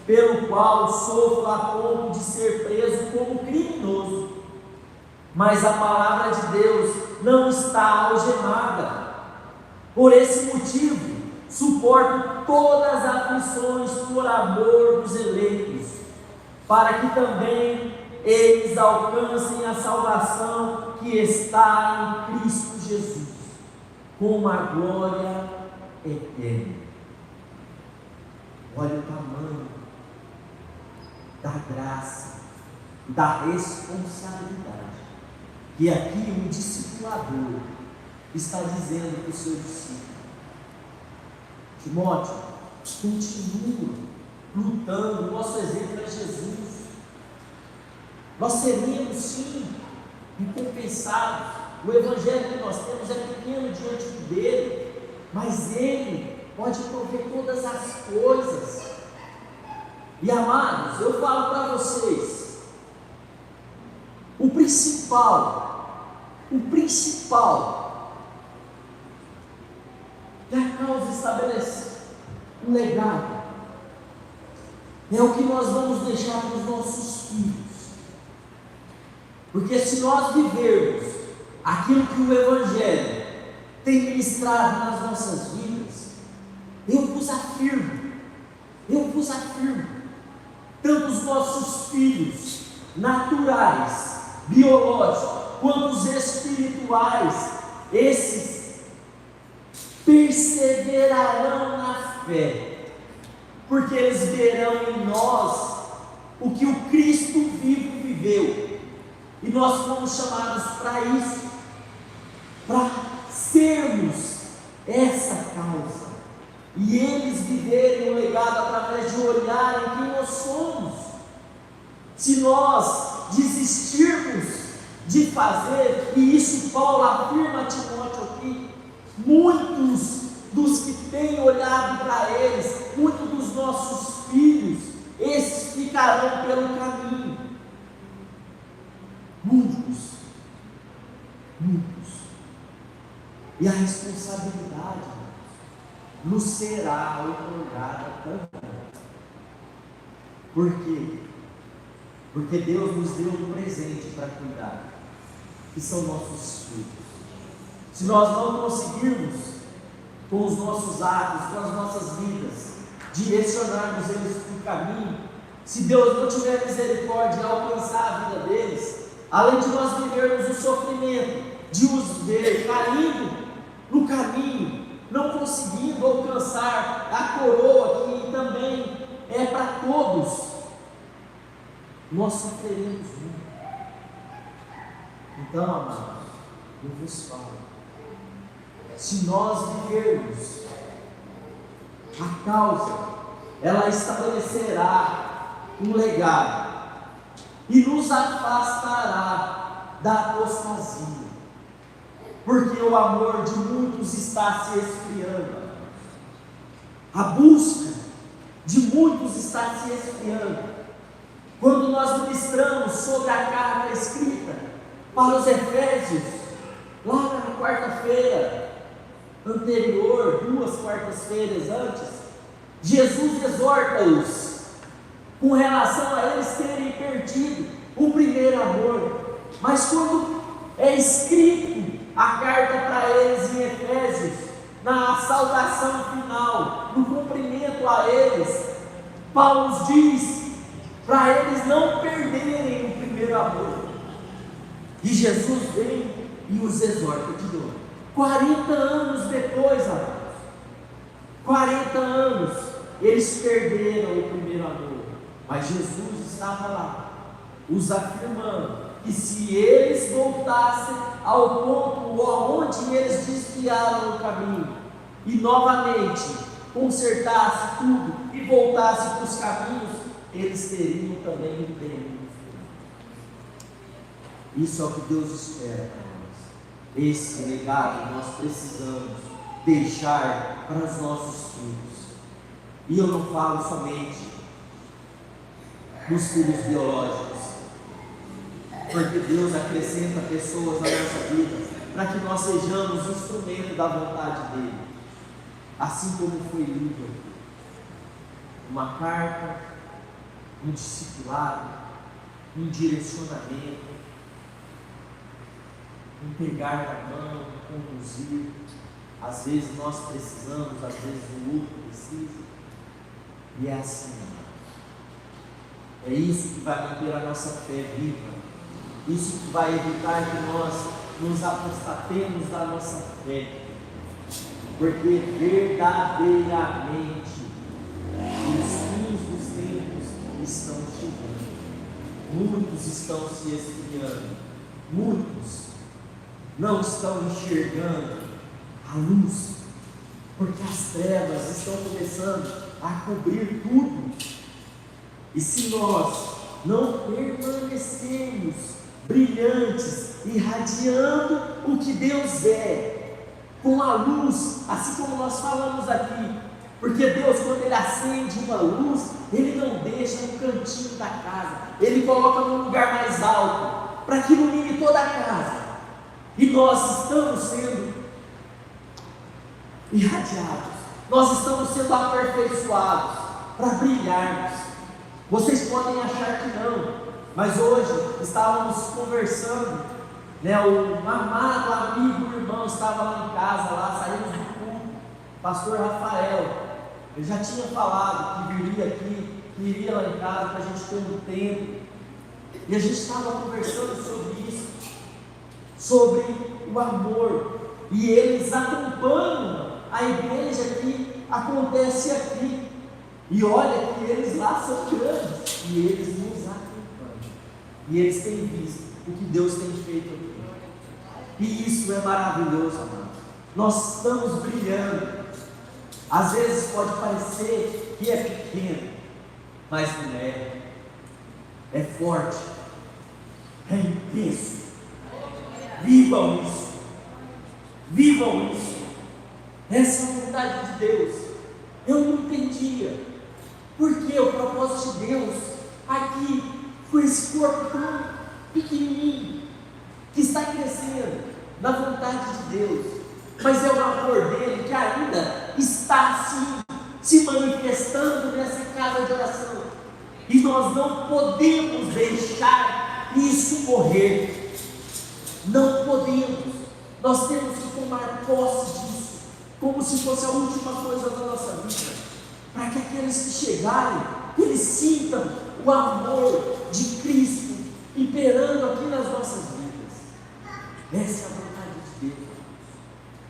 pelo qual sofro a ponto de ser preso como criminoso. Mas a palavra de Deus não está algemada. Por esse motivo, suporto todas as aflições por amor dos eleitos, para que também eles alcancem a salvação que está em Cristo Jesus, com uma glória eterna. Olha o tamanho da graça, da responsabilidade que aqui um discipulador está dizendo para o seu discípulo: Timóteo, continua lutando. O nosso exemplo é Jesus. Nós seremos sim recompensados. O evangelho que nós temos é pequeno diante dele, mas ele pode prover todas as coisas. E amados, eu falo para vocês, o principal que a causa estabelece, um legado. É o que nós vamos deixar para os nossos filhos. Porque se nós vivermos aquilo que o Evangelho tem ministrado nas nossas vidas, eu vos afirmo, tanto os nossos filhos naturais, biológicos, quanto os espirituais, esses perseverarão na fé, porque eles verão em nós o que o Cristo vivo viveu, e nós fomos chamados para isso, para sermos essa causa, e eles viverem o legado através de olharem quem nós somos. Se nós desistirmos de fazer, e isso Paulo afirma a Timóteo aqui, muitos dos que têm olhado para eles, muitos dos nossos filhos, esses ficarão pelo caminho. Muitos. E a responsabilidade nos será otorgada também. Por quê? Porque Deus nos deu um presente para cuidar, que são nossos filhos. Se nós não conseguirmos, com os nossos atos, com as nossas vidas, direcionarmos eles para o caminho, se Deus não tiver misericórdia de alcançar a vida deles, além de nós vivermos o sofrimento, de os ver caindo no caminho, não conseguindo alcançar a coroa que também é para todos, nós sofreremos muito. Então, amados, eu vos falo, se nós vivermos a causa, ela estabelecerá um legado e nos afastará da apostasia, porque o amor de muitos está se esfriando, a busca de muitos está se esfriando. Quando nós ministramos sobre a carta escrita para os Efésios, lá na quarta-feira anterior, 2 quartas-feiras antes, Jesus exorta-os com relação a eles terem perdido o primeiro amor. Mas quando é escrito a carta para eles em Efésios, na saudação final, no cumprimento a eles, Paulo diz para eles não perderem o primeiro amor. E Jesus vem e os exorta de novo. 40 anos depois, amados, 40 anos, eles perderam o primeiro amor. Mas Jesus estava lá, os afirmando que se eles voltassem ao ponto onde eles desviaram o caminho, e novamente consertassem tudo e voltassem para os caminhos, eles teriam também um terreno. Isso é o que Deus espera para nós. Esse legado nós precisamos deixar para os nossos filhos. E eu não falo somente dos filhos biológicos, porque Deus acrescenta pessoas na nossa vida para que nós sejamos instrumento da vontade dele, assim como foi lido uma carta, um discipulado, um direcionamento, um pegar na mão, um conduzir. Às vezes nós precisamos, às vezes o outro precisa, e é assim. É isso que vai manter a nossa fé viva, isso que vai evitar que nós nos apostatemos da nossa fé, porque verdadeiramente os fins dos tempos estão chegando, muitos estão se esfriando, muitos não estão enxergando a luz, porque as trevas estão começando a cobrir tudo. E se nós não permanecermos brilhantes, irradiando o que Deus é, com a luz, assim como nós falamos aqui, porque Deus, quando Ele acende uma luz, Ele não deixa no cantinho da casa, Ele coloca num lugar mais alto, para que ilumine toda a casa, e nós estamos sendo irradiados nós estamos sendo aperfeiçoados para brilharmos. Vocês podem achar que não, mas hoje estávamos conversando, né? O amado amigo irmão estava lá em casa, lá saímos do culto, pastor Rafael, ele já tinha falado que viria aqui, que iria lá em casa para a gente ter um tempo, e a gente estava conversando sobre isso, sobre o amor, e eles acompanham a igreja que acontece aqui, e olha que eles lá são grandes, e eles nos acompanham, e eles têm visto o que Deus tem feito aqui, e isso é maravilhoso, amado. Nós estamos brilhando. Às vezes pode parecer que é pequeno, mas não é. É forte, é intenso. Vivam isso, vivam isso. Essa é a vontade de Deus. Eu não entendia porque o propósito de Deus aqui com esse corpo tão pequenininho que está crescendo na vontade de Deus, mas é o amor dele que ainda está assim se manifestando nessa casa de oração, e nós não podemos deixar isso morrer. Não podemos. Nós temos que tomar posse disso como se fosse a última coisa da nossa vida, para que aqueles que chegarem, eles sintam o amor de Cristo imperando aqui nas nossas vidas. Essa é a vontade de Deus.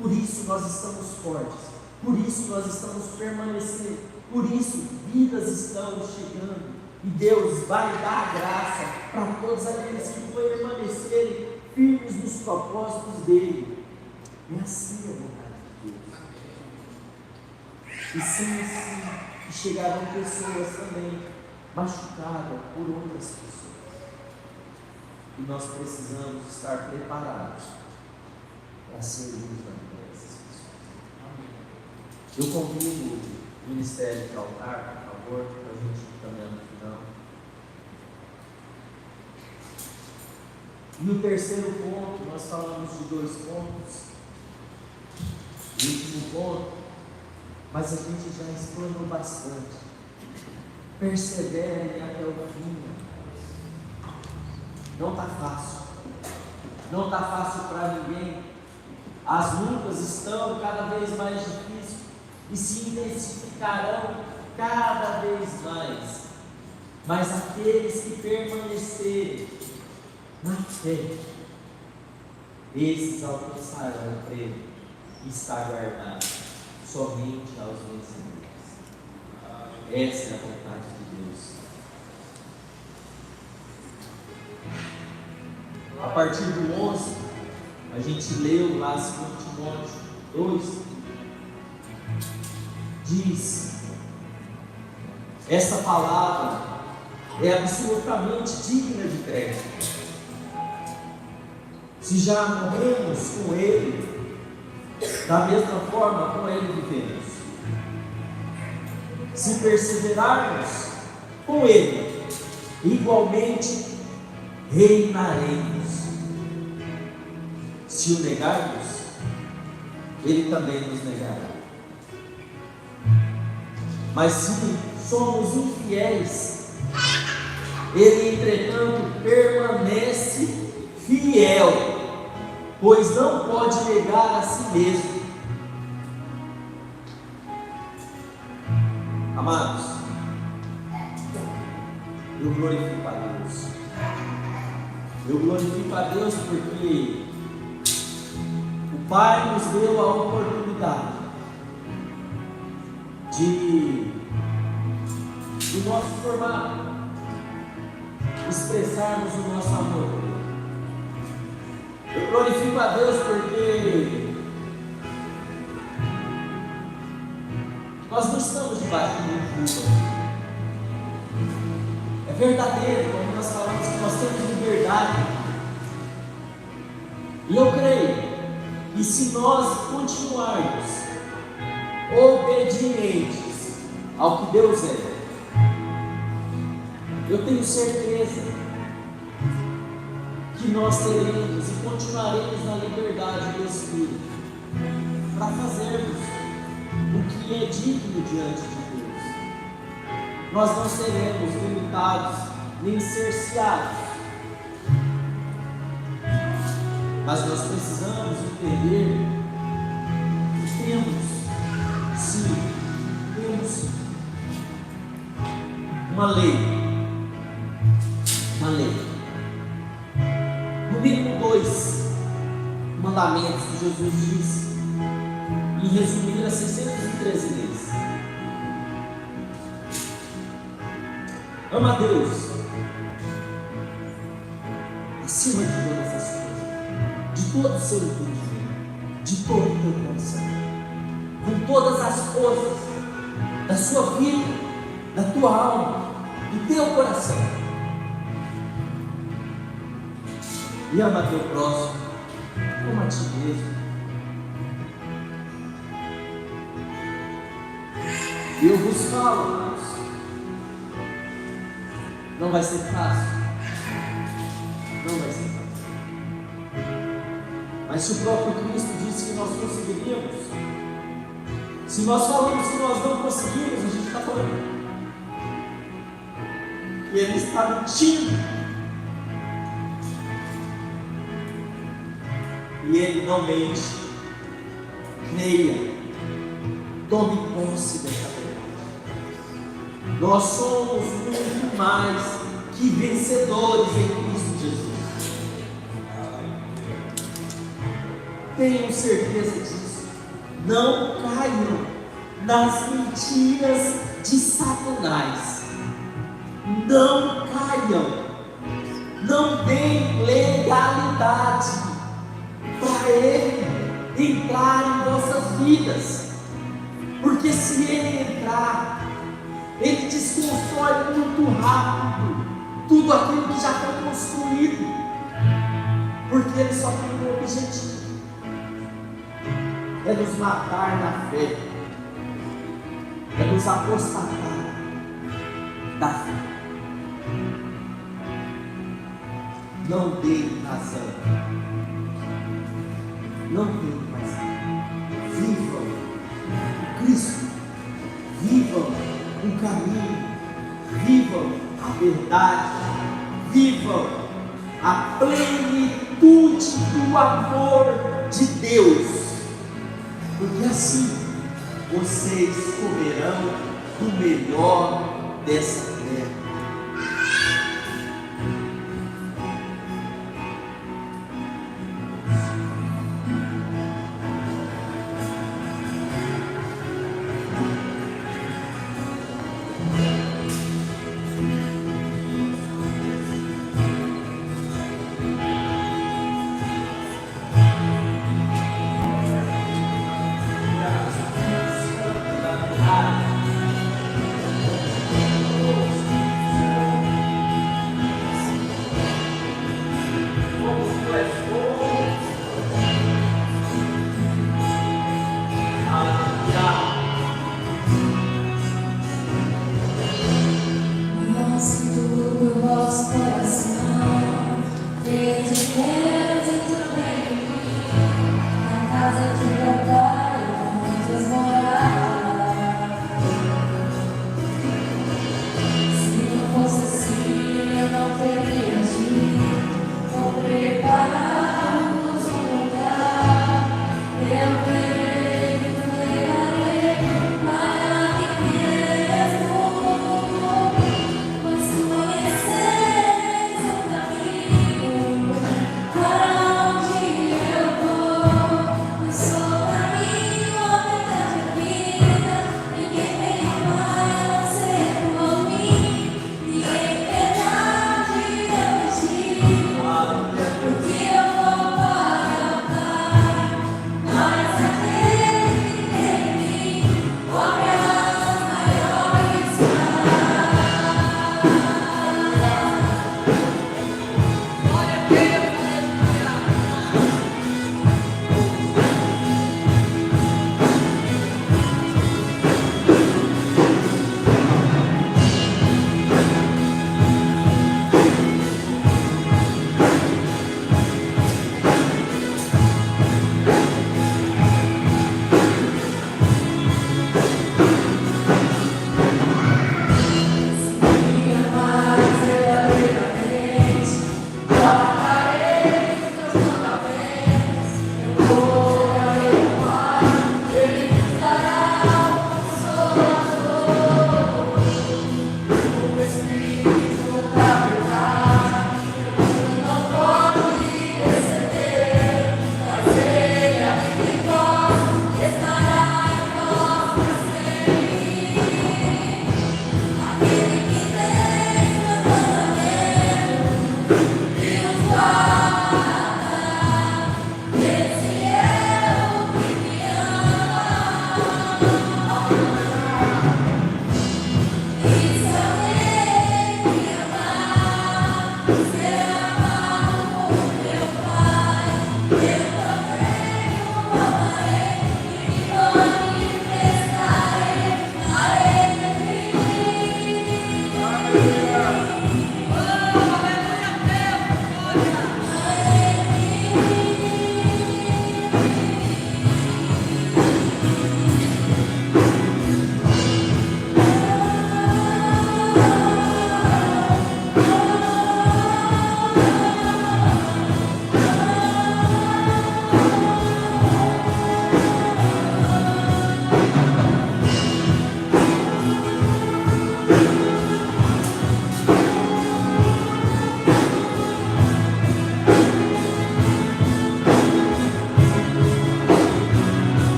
Por isso nós estamos fortes, por isso nós estamos permanecendo, por isso vidas estão chegando, e Deus vai dar graça para todos aqueles que permanecerem firmes nos propósitos dele. É assim a vontade de Deus. E sem assim, chegarão pessoas também machucadas por outras pessoas, e nós precisamos estar preparados para servir também essas pessoas. Eu convido o ministério de altar, por favor, para a gente caminhar no final. E o terceiro ponto, nós falamos de 2 pontos. O último ponto, mas a gente já explanou bastante. Perseverem até o fim. Não está fácil. Não está fácil para ninguém. As lutas estão cada vez mais difíceis e se intensificarão cada vez mais. Mas aqueles que permanecerem na fé, esses alcançarão o prêmio que está guardado somente aos vencedores. Essa é a vontade de Deus. A partir do 11, a gente leu lá 2 Timóteo 2, diz: essa palavra é absolutamente digna de crédito. Se já morremos com Ele, da mesma forma com Ele vivemos. Se perseverarmos com Ele, igualmente reinaremos. Se o negarmos, Ele também nos negará. Mas se somos infiéis, Ele, entretanto, permanece fiel, pois não pode negar a si mesmo. Amados, eu glorifico a Deus. Eu glorifico a Deus porque o Pai nos deu a oportunidade do nosso formato expressarmos o nosso amor. Eu glorifico a Deus porque nós não estamos debaixo de um jugo. É verdadeiro quando nós falamos que nós temos liberdade. E eu creio que se nós continuarmos obedientes ao que Deus é, eu tenho certeza que nós teremos e continuaremos na liberdade do Espírito para fazermos o que é digno diante de Deus. Nós não seremos limitados nem cerceados, mas nós precisamos entender que temos sim uma lei. No mínimo 2 mandamentos que Jesus disse, em resumir as 613 leis. Ama a Deus acima de todas as coisas, de todo o seu entendimento, de todo o teu coração, com todas as forças da sua vida, da tua alma, do teu coração. E ama teu próximo como a ti mesmo. E eu vos falo, irmãos, não vai ser fácil. Não vai ser fácil. Mas se o próprio Cristo disse que nós conseguiríamos, se nós falamos que nós não conseguimos, a gente está falando. E Ele está mentindo. E Ele não mente. Creia. Tome posse dessa verdade. Nós somos muito mais que vencedores em Cristo Jesus. Tenham certeza disso. Não caiam nas mentiras de Satanás. Não caiam. Não deem legalidade para ele entrar em vossas vidas, porque se ele entrar, ele desconstrói muito rápido tudo aquilo que já foi construído, porque ele só tem um objetivo: é nos matar na fé, é nos apostatar da fé. Não dê razão. Não tem mais. Vivam o Cristo, vivam o caminho, vivam a verdade, vivam a plenitude do amor de Deus, porque assim vocês comerão do melhor dessa terra.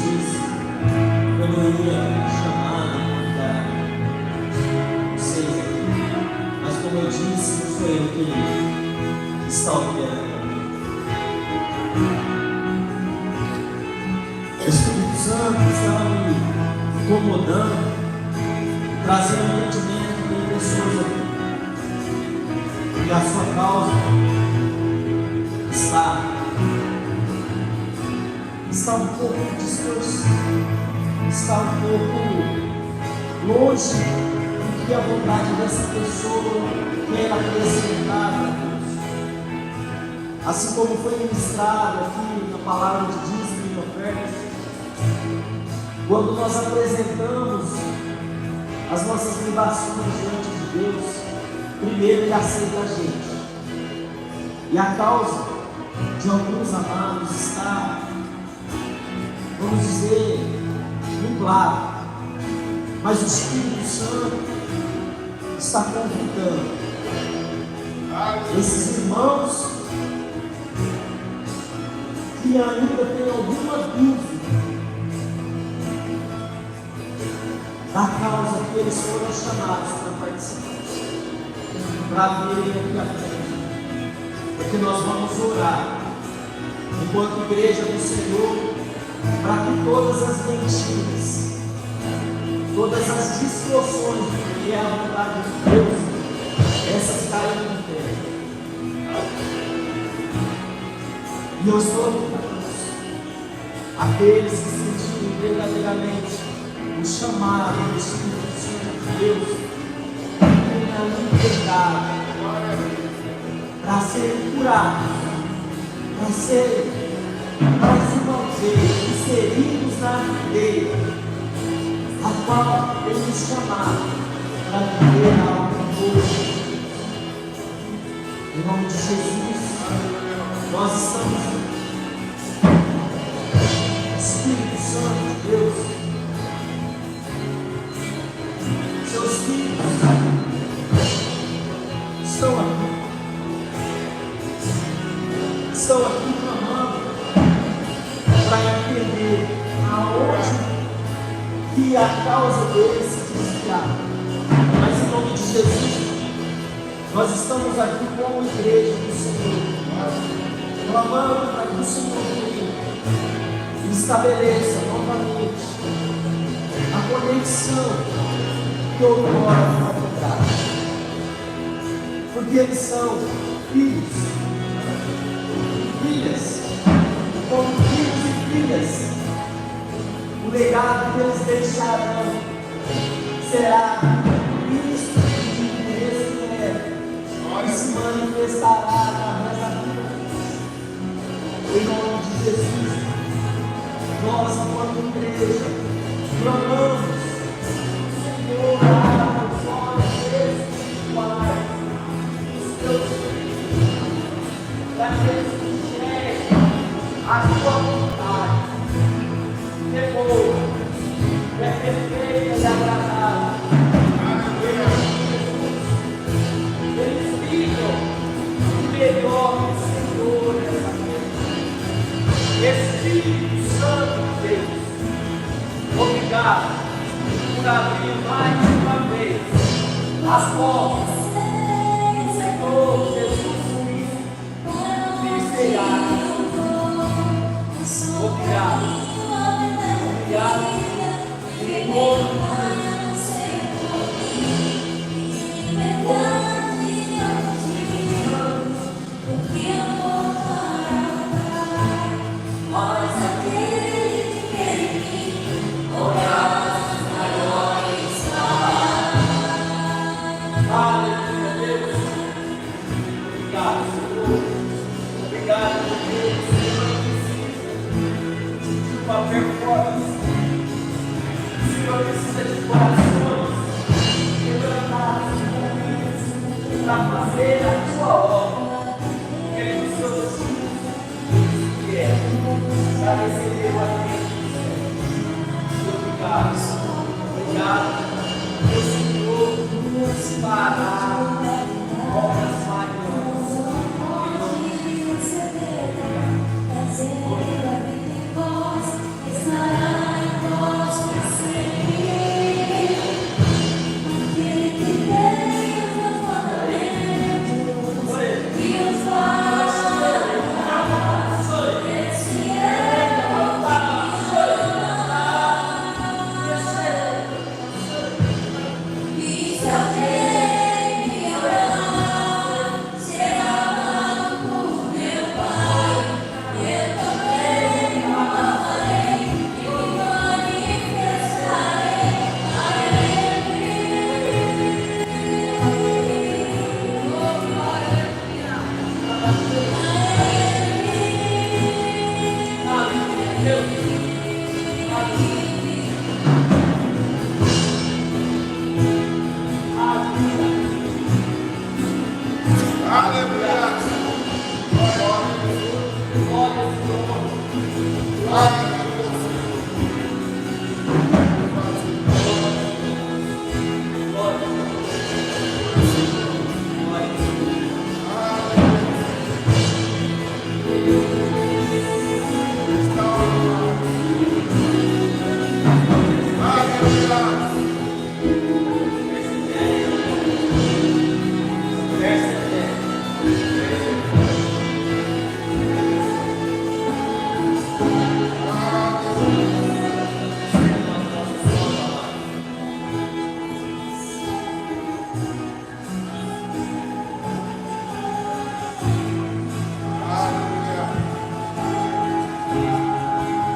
disse, eu não ia chamar nem convidar vocês aqui, mas como eu disse, não sou eu que está operando a mim. O Espírito Santo estava me incomodando, trazendo entendimento de pessoas aqui, e a sua causa está um pouco distorcida, está um pouco longe do que a vontade dessa pessoa quer apresentar a Deus. Assim como foi ministrado aqui na palavra de dízimo e ofertas, quando nós apresentamos as nossas libações diante de Deus, primeiro Ele aceita a gente. E a causa de alguns amados está, vamos dizer, nublado, mas o Espírito Santo está convidando esses irmãos que ainda têm alguma dúvida da causa que eles foram chamados para participar, para virem aqui à frente, porque nós vamos orar enquanto igreja do Senhor, para que todas as mentiras, todas as distorções do que é a vontade de Deus, essas caiam no terra. E eu estou aqui para isso. Aqueles que sentiram verdadeiramente o chamado do Espírito Santo de Deus, tem a liberdade para serem curados, para se manter inseridos na videira, a qual Ele nos chamaram para viver algo novo. Em nome de Jesus, nós estamos Espírito Santo de Deus, seus filhos estão aqui clamando para entender aonde que a causa deles se desviar. Mas em nome de Jesus, nós estamos aqui como igreja do Senhor, clamando para que o Senhor venha e estabeleça novamente a conexão que outrora foi quebrada, porque eles são filhos, filhas, como filhos e filhas. O legado que eles deixarão será Cristo de interesse eterno, que se manifestará através da vida. Em nome de Jesus, nós, enquanto igreja, clamamos, Senhor, abre os olhos espirituais dos teus filhos, para que eles enxerguem a tua vontade, que é boa, que é perfeita e agradável. Eles vivam o melhor do Senhor nessa vida. Espírito Santo de Deus, obrigado por abrir mais uma vez as portas do Senhor Jesus Cristo, ministeriais. Obrigado. Obrigado. Em nome de para fazer a tua obra, que é dos seus filhos, que é para receber o alimento. Obrigado, meu Senhor, nos fará obras maiores. Em nome de Jesus.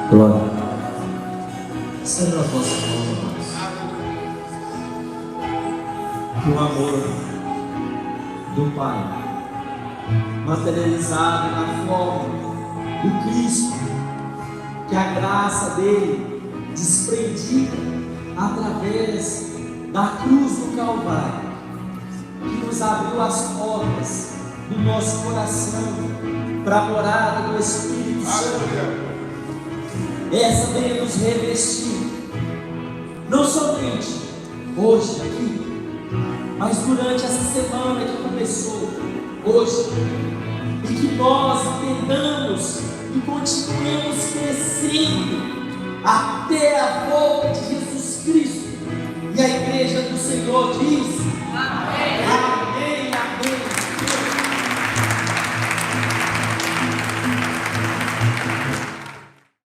Glória. Estenda a vossa mão, irmãos. Que o amor do Pai, materializado na forma do Cristo, que a graça dele, desprendida através da cruz do Calvário, que nos abriu as portas do nosso coração para a morada do Espírito Santo, essa venha nos revestir, não somente hoje aqui, mas durante essa semana que começou hoje, e que nós entendamos e continuemos crescendo até a volta de Jesus